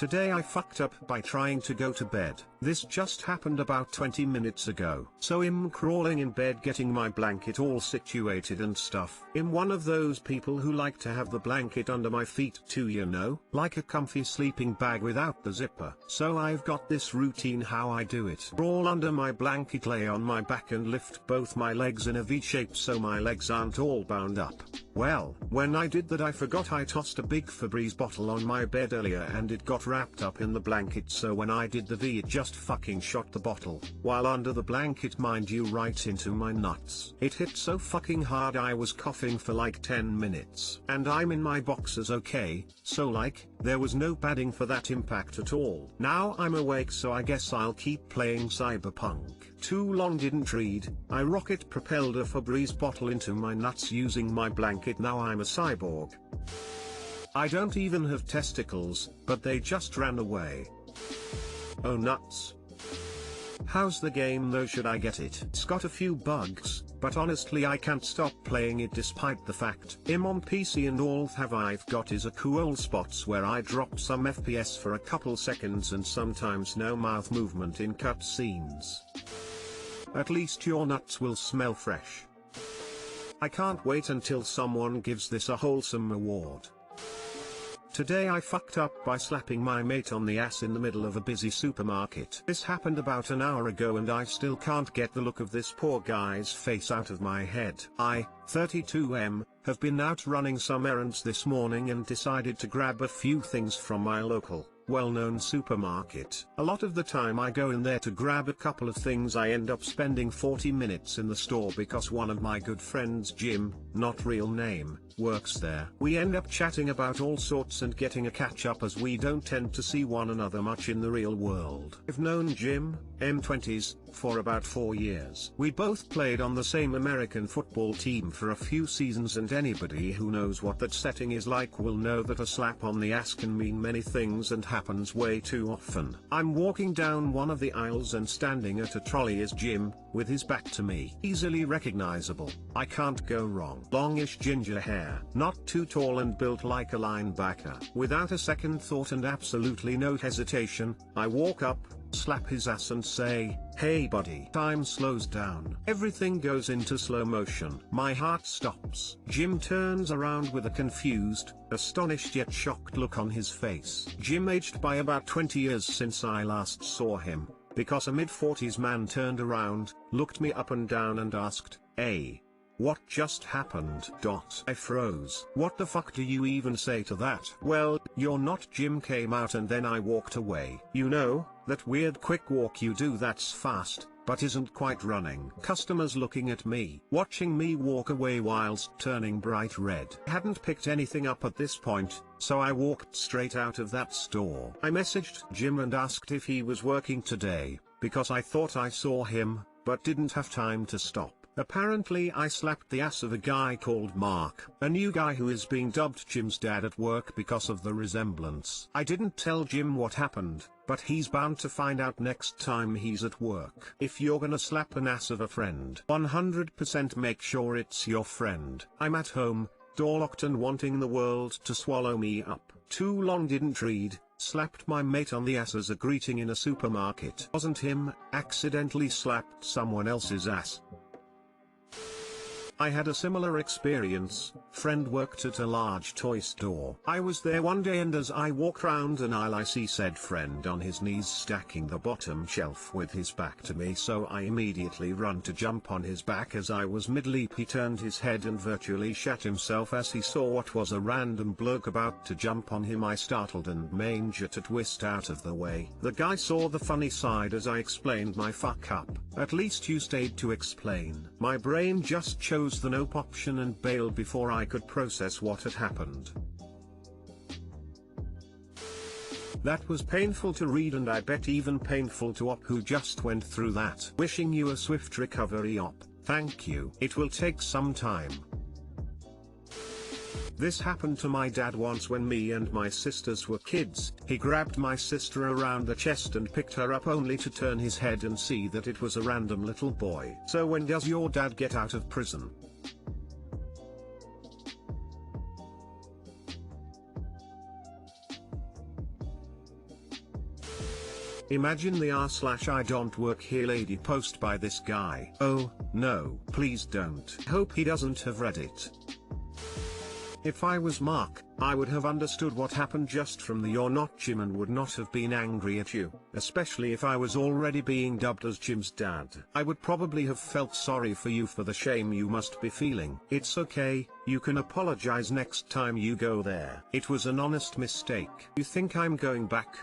Today I fucked up by trying to go to bed. This just happened about 20 minutes ago. So I'm crawling in bed getting my blanket all situated and stuff. I'm one of those people who like to have the blanket under my feet too, you know, like a comfy sleeping bag without the zipper. So I've got this routine how I do it. Crawl under my blanket, lay on my back and lift both my legs in a V shape so my legs aren't all bound up. Well, when I did that I forgot I tossed a big Febreze bottle on my bed earlier and it got wrapped up in the blanket, so when I did the V it just fucking shot the bottle, while under the blanket, mind you, right into my nuts. It hit so fucking hard I was coughing for like 10 minutes. And I'm in my boxers, okay, so like, there was no padding for that impact at all. Now I'm awake, so I guess I'll keep playing Cyberpunk. Too long didn't read. I rocket propelled a Febreze bottle into my nuts using my blanket. Now I'm a cyborg. I don't even have testicles, but they just ran away. Oh nuts. How's the game though, should I get it? It's got a few bugs, but honestly I can't stop playing it despite the fact I'm on PC and all I've got is a cool spots where I drop some FPS for a couple seconds and sometimes no mouth movement in cutscenes. At least your nuts will smell fresh. I can't wait until someone gives this a wholesome award. Today I fucked up by slapping my mate on the ass in the middle of a busy supermarket. This happened about an hour ago and I still can't get the look of this poor guy's face out of my head. I, 32M, have been out running some errands this morning and decided to grab a few things from my local, well-known supermarket. A lot of the time I go in there to grab a couple of things. I end up spending 40 minutes in the store because one of my good friends, Jim, not real name, works there. We end up chatting about all sorts and getting a catch up as we don't tend to see one another much in the real world. I've known Jim, M20s, for about 4 years. We both played on the same American football team for a few seasons, and anybody who knows what that setting is like will know that a slap on the ass can mean many things and happens way too often. I'm walking down one of the aisles and standing at a trolley is Jim, with his back to me. Easily recognizable. I can't go wrong. Longish ginger hair. Not too tall and built like a linebacker. Without a second thought and absolutely no hesitation, I walk up, slap his ass and say, "Hey buddy." Time slows down. Everything goes into slow motion. My heart stops. Jim turns around with a confused, astonished yet shocked look on his face. Jim aged by about 20 years since I last saw him, because a mid-40s man turned around, looked me up and down and asked, "Hey, what just happened?" I froze. What the fuck do you even say to that? "Well, you're not." Jim came out and then I walked away. You know, that weird quick walk you do that's fast, but isn't quite running. Customers looking at me, watching me walk away whilst turning bright red. I hadn't picked anything up at this point, so I walked straight out of that store. I messaged Jim and asked if he was working today, because I thought I saw him, but didn't have time to stop. Apparently I slapped the ass of a guy called Mark, a new guy who is being dubbed Jim's dad at work because of the resemblance. I didn't tell Jim what happened, but he's bound to find out next time he's at work. If you're gonna slap an ass of a friend, 100% make sure it's your friend. I'm at home, door locked and wanting the world to swallow me up. Too long didn't read. Slapped my mate on the ass as a greeting in a supermarket. Wasn't him, accidentally slapped someone else's ass. I had a similar experience. Friend worked at a large toy store. I was there one day and as I walk round an aisle I see said friend on his knees stacking the bottom shelf with his back to me, so I immediately run to jump on his back. As I was mid-leap he turned his head and virtually shat himself as he saw what was a random bloke about to jump on him. I startled and manger to twist out of the way. The guy saw the funny side as I explained my fuck up. At least you stayed to explain. My brain just chose the nope option and bailed before I could process what had happened. That was painful to read and I bet even painful to Op who just went through that. Wishing you a swift recovery, Op. Thank you. It will take some time. This happened to my dad once when me and my sisters were kids. He grabbed my sister around the chest and picked her up only to turn his head and see that it was a random little boy. So when does your dad get out of prison? Imagine the r/I don't work here lady post by this guy. Oh, no, please don't. Hope he doesn't have read it. If I was Mark, I would have understood what happened just from the "you're not Jim" and would not have been angry at you, especially if I was already being dubbed as Jim's dad. I would probably have felt sorry for you for the shame you must be feeling. It's okay, you can apologize next time you go there. It was an honest mistake. You think I'm going back?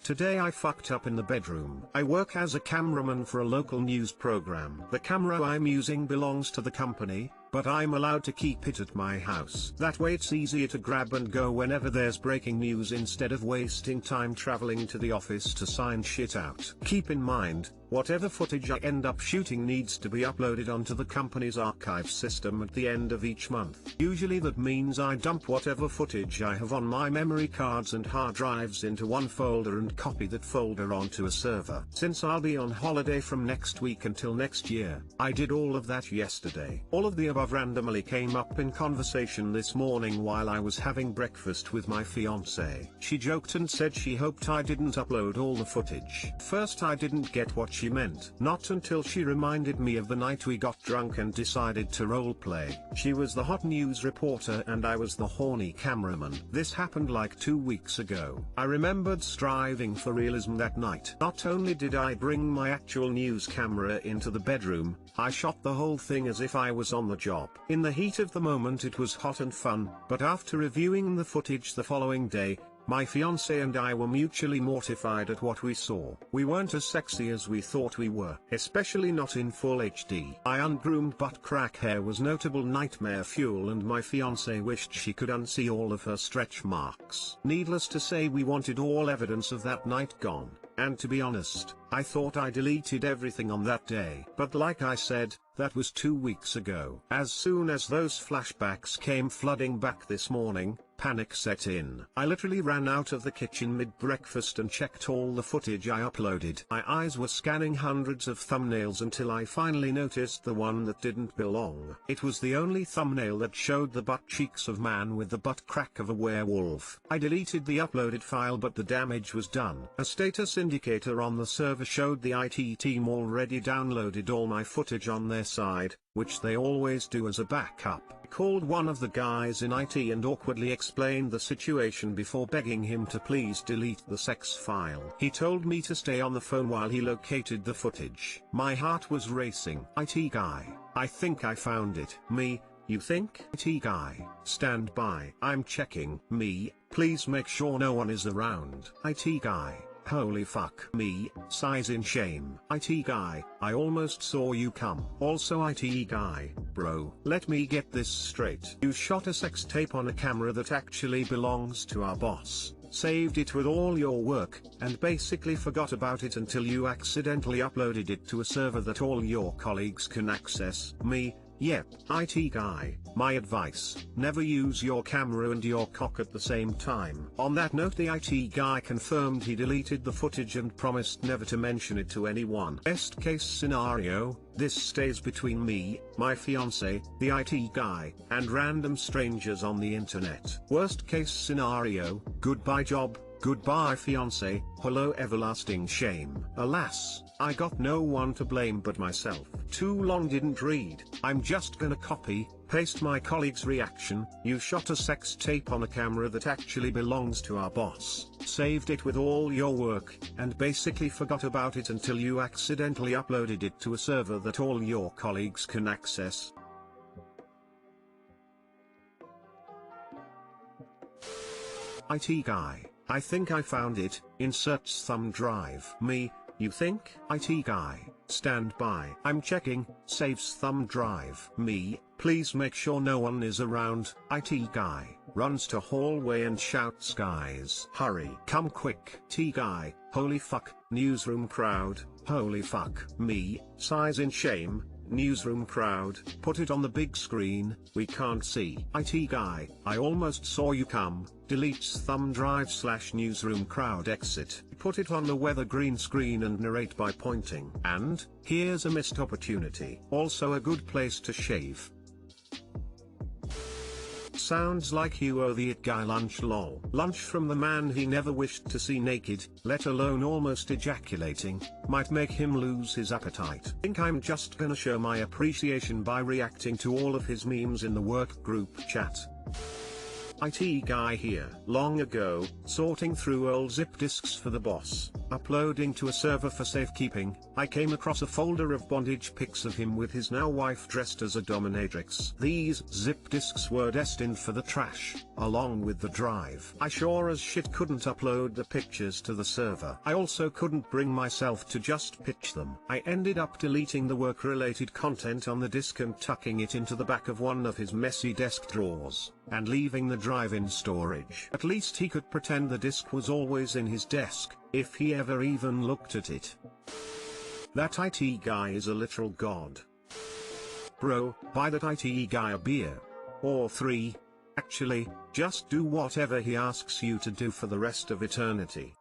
Today I fucked up in the bedroom. I work as a cameraman for a local news program. The camera I'm using belongs to the company, but I'm allowed to keep it at my house. That way it's easier to grab and go whenever there's breaking news instead of wasting time traveling to the office to sign shit out. Keep in mind, whatever footage I end up shooting needs to be uploaded onto the company's archive system at the end of each month. Usually that means I dump whatever footage I have on my memory cards and hard drives into one folder and copy that folder onto a server. Since I'll be on holiday from next week until next year, I did all of that yesterday. All of the above randomly came up in conversation this morning while I was having breakfast with my fiancée. She joked and said she hoped I didn't upload all the footage. First I didn't get what she meant. Not until she reminded me of the night we got drunk and decided to roleplay. She was the hot news reporter and I was the horny cameraman. This happened like 2 weeks ago. I remembered striving for realism that night. Not only did I bring my actual news camera into the bedroom, I shot the whole thing as if I was on the job. In the heat of the moment it was hot and fun, but after reviewing the footage the following day, my fiancé and I were mutually mortified at what we saw. We weren't as sexy as we thought we were, especially not in full HD. My ungroomed butt crack hair was notable nightmare fuel and my fiancé wished she could unsee all of her stretch marks. Needless to say we wanted all evidence of that night gone, and to be honest, I thought I deleted everything on that day. But like I said, that was 2 weeks ago. As soon as those flashbacks came flooding back this morning, panic set in. I literally ran out of the kitchen mid-breakfast and checked all the footage I uploaded. My eyes were scanning hundreds of thumbnails until I finally noticed the one that didn't belong. It was the only thumbnail that showed the butt cheeks of man with the butt crack of a werewolf. I deleted the uploaded file but the damage was done. A status indicator on the server showed the IT team already downloaded all my footage on their side, which they always do as a backup. I called one of the guys in IT and awkwardly explained the situation before begging him to please delete the sex file. He told me to stay on the phone while he located the footage. My heart was racing. IT guy, I think I found it. Me, you think? IT guy, stand by. I'm checking. Me, please make sure no one is around. IT guy, holy fuck. Me, sighs in shame. IT guy, I almost saw you come. Also IT guy, bro, let me get this straight. You shot a sex tape on a camera that actually belongs to our boss, saved it with all your work, and basically forgot about it until you accidentally uploaded it to a server that all your colleagues can access. Me, yep. IT guy, my advice, never use your camera and your cock at the same time. On that note, the IT guy confirmed he deleted the footage and promised never to mention it to anyone. Best case scenario, this stays between me, my fiancé, the IT guy, and random strangers on the internet. Worst case scenario, goodbye job, goodbye fiancé, hello everlasting shame. Alas, I got no one to blame but myself. Too long didn't read. I'm just gonna copy, paste my colleague's reaction. You shot a sex tape on a camera that actually belongs to our boss, saved it with all your work, and basically forgot about it until you accidentally uploaded it to a server that all your colleagues can access. IT guy, I think I found it, inserts thumb drive. Me, you think? IT guy, stand by. I'm checking, saves thumb drive. Me, please make sure no one is around. IT guy, runs to hallway and shouts guys, hurry, come quick. T guy, holy fuck, newsroom crowd, holy fuck. Me, sighs in shame, newsroom crowd, put it on the big screen, we can't see. IT guy, I almost saw you come, deletes thumb drive / newsroom crowd exit, put it on the weather green screen and narrate by pointing. And, here's a missed opportunity. Also a good place to shave. Sounds like you owe the it guy lunch lol. Lunch from the man he never wished to see naked, let alone almost ejaculating, might make him lose his appetite. Think I'm just gonna show my appreciation by reacting to all of his memes in the work group chat. IT guy here. Long ago, sorting through old zip disks for the boss, uploading to a server for safekeeping, I came across a folder of bondage pics of him with his now wife dressed as a dominatrix. These zip disks were destined for the trash, along with the drive. I sure as shit couldn't upload the pictures to the server. I also couldn't bring myself to just pitch them. I ended up deleting the work-related content on the disk and tucking it into the back of one of his messy desk drawers, and leaving the drive in storage. At least he could pretend the disk was always in his desk, if he ever even looked at it. That IT guy is a literal god. Bro, buy that IT guy a beer. Or 3. Actually, just do whatever he asks you to do for the rest of eternity.